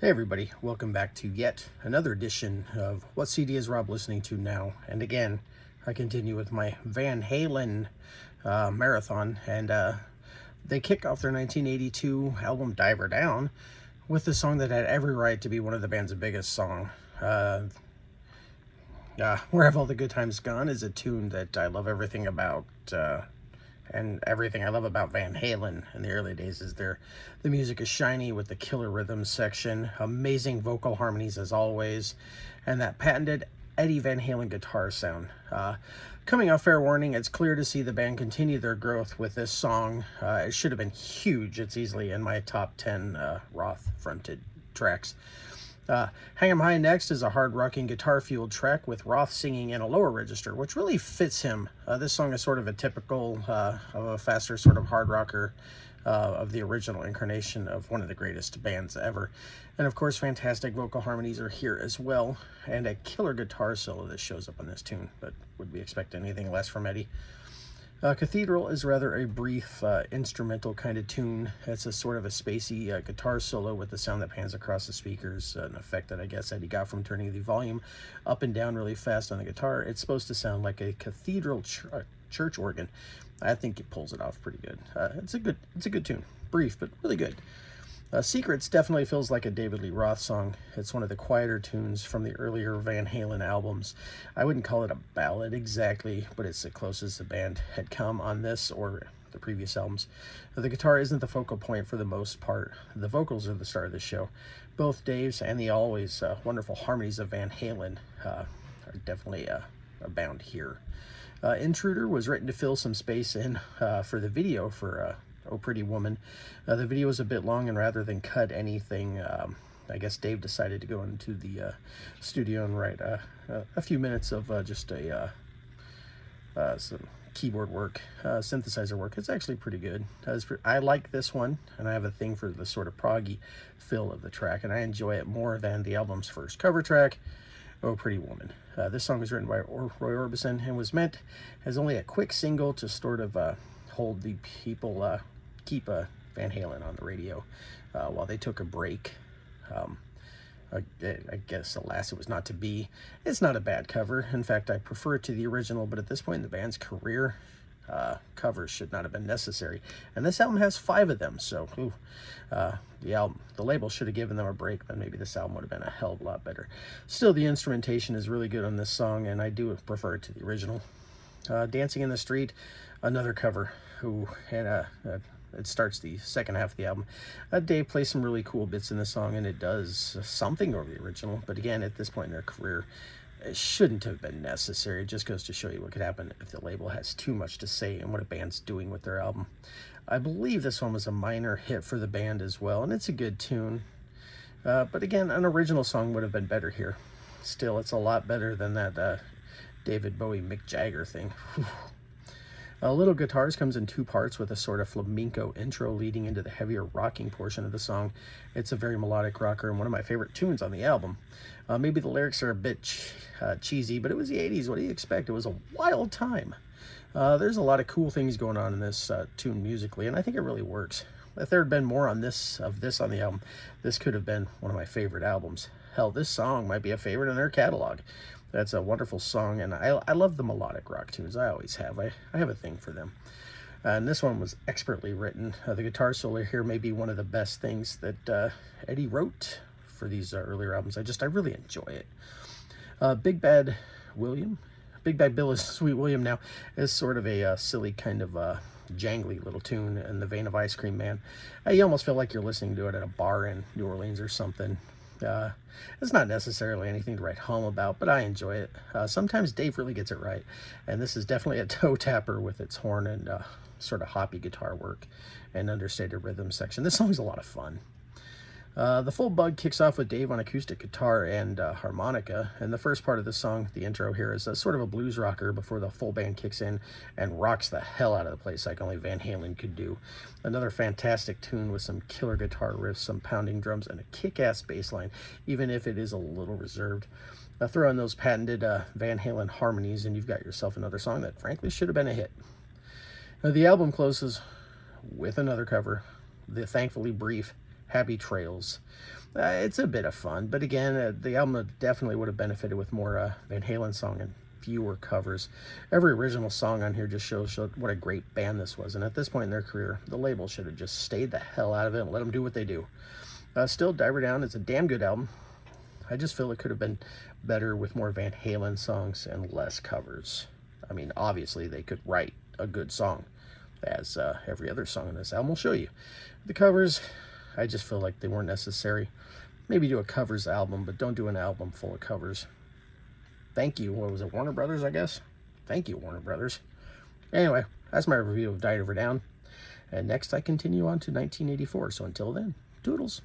Hey everybody, welcome back to yet another edition of What CD is Rob listening to now? And again, I continue with my Van Halen marathon, and they kick off their 1982 album Diver Down with a song that had every right to be one of the band's biggest songs. Where Have All the Good Times Gone is a tune that I love everything about, and everything I love about Van Halen in the early days is the music is shiny with the killer rhythm section, amazing vocal harmonies as always, and that patented Eddie Van Halen guitar sound. Coming off Fair Warning, it's clear to see the band continue their growth with this song. It should have been huge. It's easily in my top 10 Roth-fronted tracks. Hang 'em High next is a hard-rocking guitar-fueled track with Roth singing in a lower register, which really fits him. This song is sort of a typical of a faster sort of hard rocker of the original incarnation of one of the greatest bands ever. And of course, fantastic vocal harmonies are here as well, and a killer guitar solo that shows up on this tune, but would we expect anything less from Eddie? Cathedral is rather a brief instrumental kind of tune. It's a sort of a spacey guitar solo with the sound that pans across the speakers, an effect that I guess Eddie got from turning the volume up and down really fast on the guitar. It's supposed to sound like a cathedral church organ. I think it pulls it off pretty good. It's a good tune. Brief, but really good. Secrets definitely feels like a David Lee Roth song. It's one of the quieter tunes from the earlier Van Halen albums. I wouldn't call it a ballad exactly, but it's the closest the band had come on this or the previous albums. The guitar isn't the focal point for the most part. The vocals are the star of the show. Both Dave's and the always wonderful harmonies of Van Halen are definitely abound here. Intruder was written to fill some space in for the video for Oh Pretty Woman. The video was a bit long, and rather than cut anything, I guess Dave decided to go into the studio and write a few minutes of just some keyboard work, synthesizer work. It's actually pretty good. I like this one, and I have a thing for the sort of proggy feel of the track, and I enjoy it more than the album's first cover track, Oh Pretty Woman. This song was written by Roy Orbison and was meant as only a quick single to sort of hold the people, keep Van Halen on the radio while they took a break. I guess alas it was not to be. It's not a bad cover. In fact, I prefer it to the original, but at this point in the band's career, covers should not have been necessary. And this album has 5 of them, so the label should have given them a break, but maybe this album would have been a hell of a lot better. Still, the instrumentation is really good on this song, and I do prefer it to the original. Dancing in the Street, another cover, it starts the second half of the album. Dave plays some really cool bits in the song, and it does something over the original, but again, at this point in their career, it shouldn't have been necessary. It just goes to show you what could happen if the label has too much to say and what a band's doing with their album. I believe this one was a minor hit for the band as well, and it's a good tune. But again, an original song would have been better here. Still, it's a lot better than that David Bowie, Mick Jagger thing. Little Guitars comes in 2 parts with a sort of flamenco intro leading into the heavier rocking portion of the song. It's a very melodic rocker and one of my favorite tunes on the album. Maybe the lyrics are a bit cheesy, but it was the 80s. What do you expect? It was a wild time. There's a lot of cool things going on in this tune musically, and I think it really works. If there had been more on this on the album, this could have been one of my favorite albums. Hell, this song might be a favorite in their catalog. That's a wonderful song, and I love the melodic rock tunes. I always have. I have a thing for them. And this one was expertly written. The guitar solo here may be one of the best things that Eddie wrote for these earlier albums. I really enjoy it. Big Bad Bill is Sweet William now is sort of a silly kind of jangly little tune in the vein of Ice Cream Man. You almost feel like you're listening to it at a bar in New Orleans or something. It's not necessarily anything to write home about, but I enjoy it. Sometimes Dave really gets it right, and this is definitely a toe tapper with its horn and sort of hoppy guitar work and understated rhythm section. This song's a lot of fun. The full bug kicks off with Dave on acoustic guitar and harmonica, and the first part of the song, the intro here, is a sort of a blues rocker before the full band kicks in and rocks the hell out of the place like only Van Halen could do. Another fantastic tune with some killer guitar riffs, some pounding drums, and a kick-ass bass line, even if it is a little reserved. Throw in those patented Van Halen harmonies, and you've got yourself another song that frankly should have been a hit. The album closes with another cover, the thankfully brief Happy Trails. It's a bit of fun, but again, the album definitely would have benefited with more Van Halen song and fewer covers. Every original song on here just shows what a great band this was, and at this point in their career, the label should have just stayed the hell out of it and let them do what they do. Still, Diver Down is a damn good album. I just feel it could have been better with more Van Halen songs and less covers. I mean, obviously, they could write a good song, as every other song on this album will show you. The covers, I just feel like they weren't necessary. Maybe do a covers album, but don't do an album full of covers. Thank you. What was it, Warner Brothers, I guess? Thank you, Warner Brothers. Anyway, that's my review of Diver Down. And next I continue on to 1984. So until then, toodles.